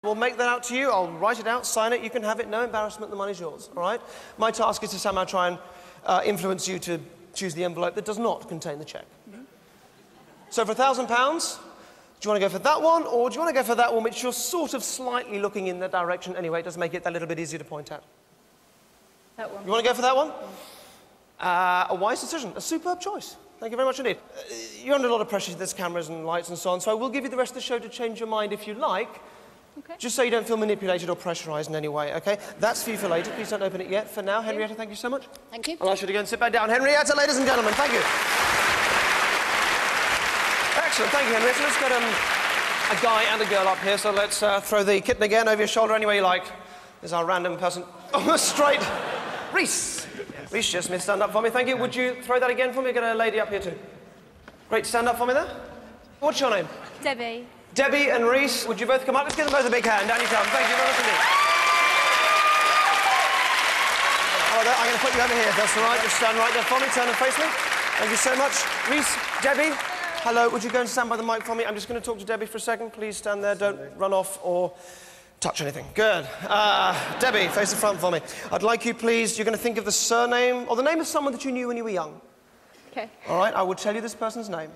We'll make that out to you. I'll write it out, sign it. You can have it. No embarrassment. The money's yours. All right? My task is to somehow try and influence you to choose the envelope that does not contain the cheque. So for £1,000, do you want to go for that one, or do you want to go for that one, which you're sort of slightly looking in that direction anyway? It does make it a little bit easier to point at. That one. You want to go for that one? A wise decision. A superb choice. Thank you very much indeed. You're under a lot of pressure. There's cameras and lights and so on, so I will give you the rest of the show to change your mind if you like. Okay. Just so you don't feel manipulated or pressurised in any way, OK? That's for you for later. Please don't open it yet. For now, Henrietta, thank you so much. Thank you. I'll ask you to go and sit back down. Henrietta, ladies and gentlemen, thank you. Excellent, thank you, Henrietta. Let's get a guy and a girl up here, so let's throw the kitten again over your shoulder any way you like. There's our random person. Oh, straight. Reese. Yes. Reese just missed. Stand up for me, thank you. Would you throw that again for me? Get a lady up here too. Great, stand up for me there. What's your name? Debbie. Debbie and Reese, would you both come up? Let's give them both a big hand. Down you come. Thank you very much indeed. Oh, I'm going to put you over here. That's all right. Just stand right there for me. Turn and face me. Thank you so much. Reese, Debbie, hello. Would you go and stand by the mic for me? I'm just going to talk to Debbie for a second. Please stand there. Don't run off or touch anything. Good. Debbie, face the front for me. I'd like you, please, you're going to think of the surname or the name of someone that you knew when you were young. Okay. All right, I will tell you this person's name.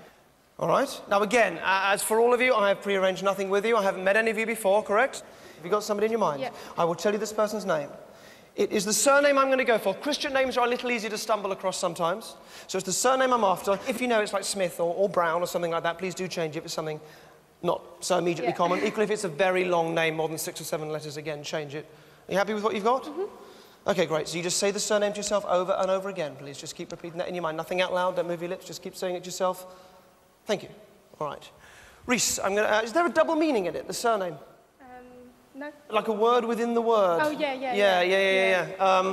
All right? Now, again, as for all of you, I have prearranged nothing with you. I haven't met any of you before, correct? Have you got somebody in your mind? Yep. I will tell you this person's name. It is the surname I'm going to go for. Christian names are a little easy to stumble across sometimes. So it's the surname I'm after. If you know it's like Smith or Brown or something like that, please do change it if it's something not so immediately common. Equally, if it's a very long name, more than 6 or 7 letters, again, change it. Are you happy with what you've got? Mm-hmm. OK, great. So you just say the surname to yourself over and over again, please. Just keep repeating that in your mind. Nothing out loud. Don't move your lips. Just keep saying it to yourself. Thank you. All right. Reese, I'm going to... is there a double meaning in it, the surname? No. Like a word within the word? Oh, yeah.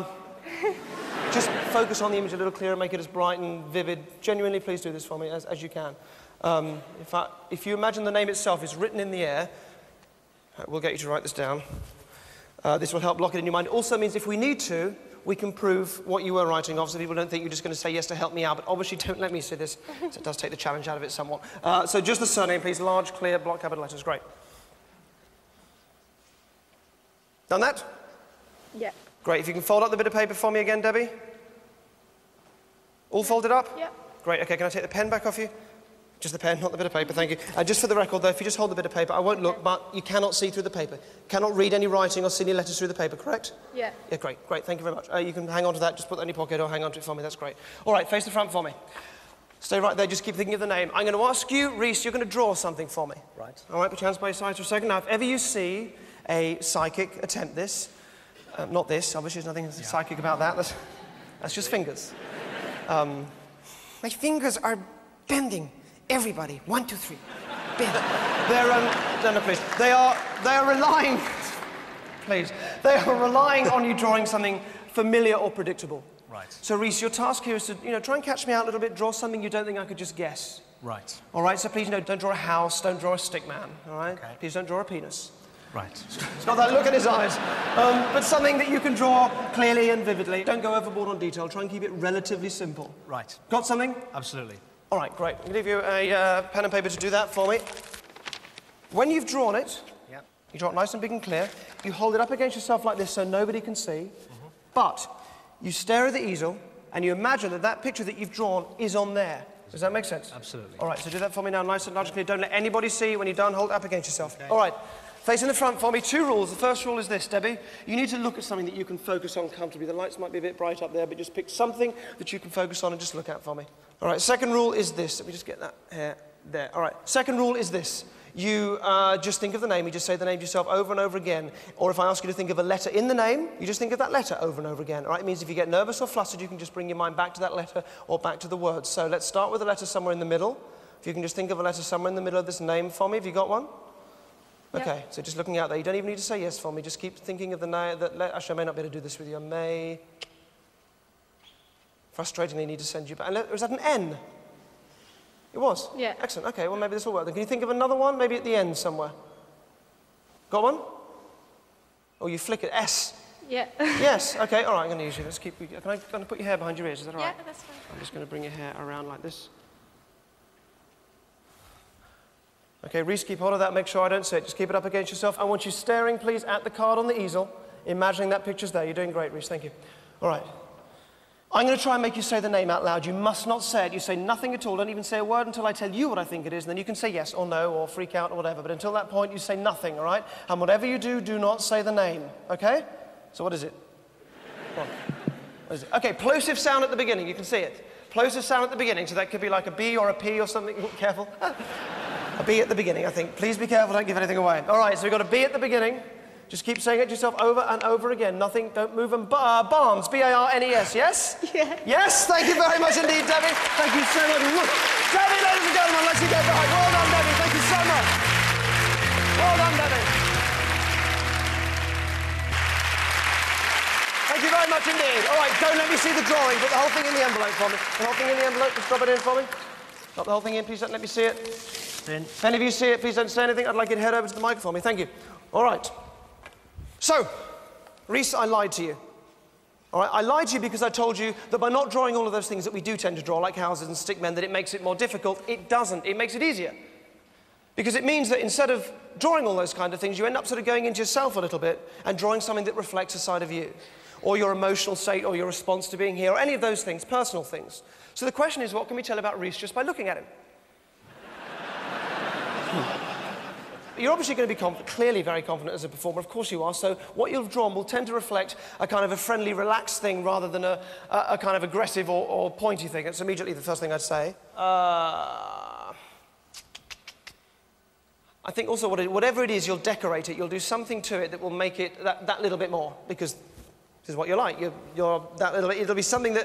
Just focus on the image a little clearer, make it as bright and vivid. Genuinely, please do this for me, as you can. If you imagine the name itself is written in the air, we'll get you to write this down. This will help lock it in your mind. It also means if we need to, we can prove what you were writing off, so people don't think you're just going to say yes to help me out, but obviously don't let me see this, so it does take the challenge out of it somewhat. So just the surname, please. Large, clear, block capital letters. Great. Done that? Yeah. Great. If you can fold up the bit of paper for me again, Debbie. All folded up? Yeah. Great. OK, can I take the pen back off you? Just the pen, not the bit of paper, thank you. Just for the record, though, if you just hold the bit of paper, I won't look, but you cannot see through the paper. Cannot read any writing or see any letters through the paper, correct? Yeah. Yeah, great, thank you very much. You can hang on to that, just put that in your pocket or hang on to it for me, that's great. All right, face the front for me. Stay right there, just keep thinking of the name. I'm going to ask you, Reese, you're going to draw something for me. Right. All right, put your hands by your sides for a second. Now, if ever you see a psychic attempt this, not this, obviously there's nothing psychic about that, that's just fingers. My fingers are bending. Everybody, 1, 2, 3. Bend. They're, no, please. They are relying, please. They are relying on you drawing something familiar or predictable. Right. So, Reese, your task here is to, try and catch me out a little bit, draw something you don't think I could just guess. Right. All right, so please, don't draw a house, don't draw a stick man, all right? Okay. Please don't draw a penis. Right. It's got that look in his eyes. But something that you can draw clearly and vividly. Don't go overboard on detail. Try and keep it relatively simple. Right. Got something? Absolutely. All right, great. I'm going to give you a pen and paper to do that for me. When you've drawn it, you draw it nice and big and clear. You hold it up against yourself like this so nobody can see. But you stare at the easel and you imagine that that picture that you've drawn is on there. Does that make sense? Absolutely. All right, so do that for me now, nice and large and clear. Don't let anybody see when you're done. Hold it up against yourself. Okay. All right. Facing the front for me, 2 rules. The first rule is this, Debbie. You need to look at something that you can focus on comfortably. The lights might be a bit bright up there, but just pick something that you can focus on and just look at for me. All right, second rule is this. Let me just get that hair there. All right, second rule is this. You just think of the name. You just say the name to yourself over and over again. Or if I ask you to think of a letter in the name, you just think of that letter over and over again. All right, it means if you get nervous or flustered, you can just bring your mind back to that letter or back to the words. So let's start with a letter somewhere in the middle. If you can just think of a letter somewhere in the middle of this name for me. Have you got one? OK, so just looking out there. You don't even need to say yes for me. Just keep thinking of the name. Actually, I may not be able to do this with you. I may frustratingly need to send you back. Was that an N? It was? Yeah. Excellent. OK, well, maybe this will work. Then can you think of another one? Maybe at the end somewhere. Got one? Oh, you flick it. S. Yeah. Yes. OK, all right, I'm going to use you. Let's keep... Can I put your hair behind your ears? Is that all right? Yeah, that's fine. I'm just going to bring your hair around like this. Okay, Reese, keep hold of that. Make sure I don't see it. Just keep it up against yourself. I want you staring, please, at the card on the easel, imagining that picture's there. You're doing great, Reese. Thank you. All right. I'm going to try and make you say the name out loud. You must not say it. You say nothing at all. Don't even say a word until I tell you what I think it is. And then you can say yes or no or freak out or whatever. But until that point, you say nothing, all right? And whatever you do, do not say the name, okay? So what is it? What is it? Okay, plosive sound at the beginning. You can see it. Plosive sound at the beginning. So that could be like a B or a P or something. Careful. A B at the beginning, I think. Please be careful. Don't give anything away. All right, so we've got a B at the beginning. Just keep saying it to yourself over and over again. Nothing, don't move them. Barnes, B-A-R-N-E-S, yes? Yeah. Yes, thank you very much indeed, Debbie. Thank you so much. Debbie, ladies and gentlemen, let's get back. Well done, Debbie. Thank you so much. Well done, Debbie. Thank you very much indeed. All right, don't let me see the drawing. Put the whole thing in the envelope for me. The whole thing in the envelope. Just drop it in for me. Drop the whole thing in, please don't let me see it. If any of you see it, please don't say anything. I'd like you to head over to the mic for me. Thank you. All right. So, Reese, I lied to you. All right, I lied to you because I told you that by not drawing all of those things that we do tend to draw, like houses and stick men, that it makes it more difficult. It doesn't. It makes it easier. Because it means that instead of drawing all those kind of things, you end up sort of going into yourself a little bit and drawing something that reflects a side of you, or your emotional state, or your response to being here, or any of those things, personal things. So the question is, what can we tell about Reese just by looking at him? You're obviously going to be clearly very confident as a performer. Of course you are. So what you've drawn will tend to reflect a kind of a friendly, relaxed thing rather than a kind of aggressive or pointy thing. That's immediately the first thing I'd say. I think also whatever it is, you'll decorate it. You'll do something to it that will make it that little bit more, because this is what you're like. You're that little bit. It'll be something that...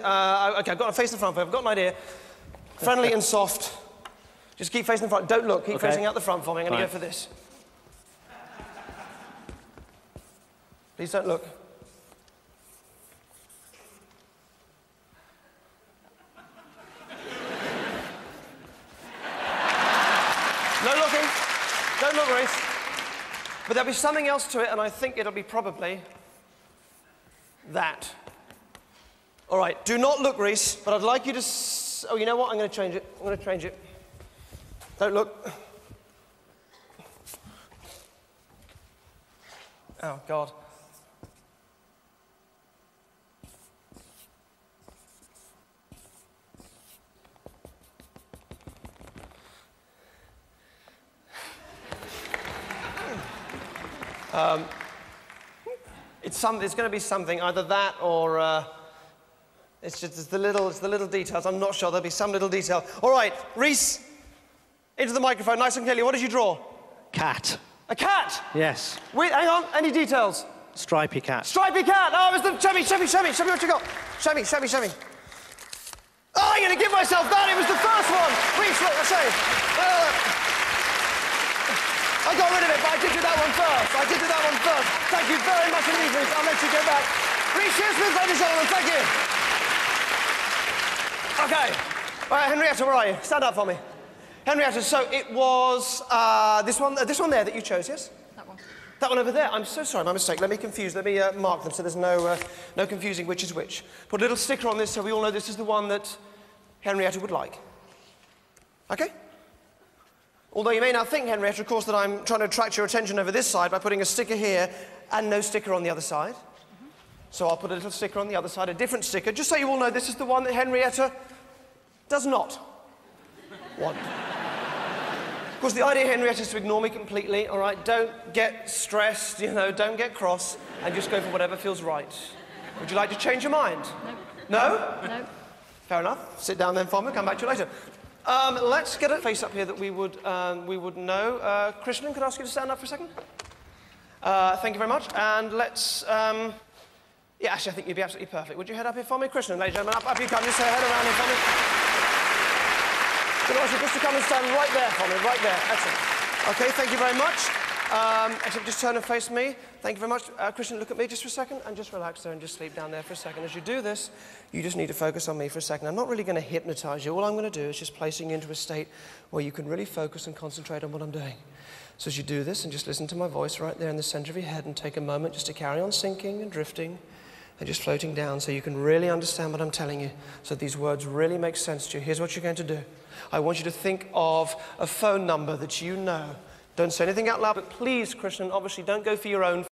OK, I've got to face the front. I've got an idea. Friendly and soft. Just keep facing the front. Don't look. Keep facing out the front for me. I'm going to go for this. Please don't look. No looking. Don't look, Reese. But there'll be something else to it, and I think it'll be probably that. All right, do not look, Reese, but I'd like you to... Oh, you know what? I'm going to change it. I'm going to change it. Don't look. Oh, God. It's going to be something, either that or it's the little details. I'm not sure. There'll be some little detail. All right, Reese, into the microphone, nice and clearly. What did you draw? Cat. A cat? Yes. Wait, hang on. Any details? Stripy cat. Stripy cat. Oh, it was the... Show me what you got. Show me. Oh, I'm going to give myself that. It was the first one. Reese, look, I say. I got rid of it, but I did do that one first. Thank you very much indeed, Reese. I'll let you go back. Reese Shearsmith, ladies and gentlemen, thank you. OK. All right, Henrietta, where are you? Stand up for me. Henrietta, so it was this one there that you chose, yes? That one. That one over there. I'm so sorry, my mistake. Let me mark them so there's no confusing which is which. Put a little sticker on this so we all know this is the one that Henrietta would like. OK? Although you may now think, Henrietta, of course, that I'm trying to attract your attention over this side by putting a sticker here and no sticker on the other side. So I'll put a little sticker on the other side, a different sticker, just so you all know this is the one that Henrietta does not want. Of course, the idea, Henrietta, is to ignore me completely, all right? Don't get stressed, you know, don't get cross, and just go for whatever feels right. Would you like to change your mind? No. No? No. Fair enough. Sit down then for me, come back to you later. Let's get a face up here that we would know. Krishnan, could I ask you to stand up for a second? Thank you very much. And let's... yeah, actually, I think you'd be absolutely perfect. Would you head up here for me? Krishnan, ladies and gentlemen, up you come. Just head around here for me. Could I ask you just to come and stand right there for me? Right there. Excellent. OK, thank you very much. Actually, just turn and face me. Thank you very much. Krishnan, look at me just for a second and just relax there and just sleep down there for a second. As you do this, you just need to focus on me for a second. I'm not really going to hypnotize you. All I'm going to do is just placing you into a state where you can really focus and concentrate on what I'm doing. So as you do this, and just listen to my voice right there in the center of your head and take a moment just to carry on sinking and drifting They're just floating down so you can really understand what I'm telling you, so these words really make sense to you. Here's what you're going to do. I want you to think of a phone number that you know. Don't say anything out loud, but please, Christian, obviously don't go for your own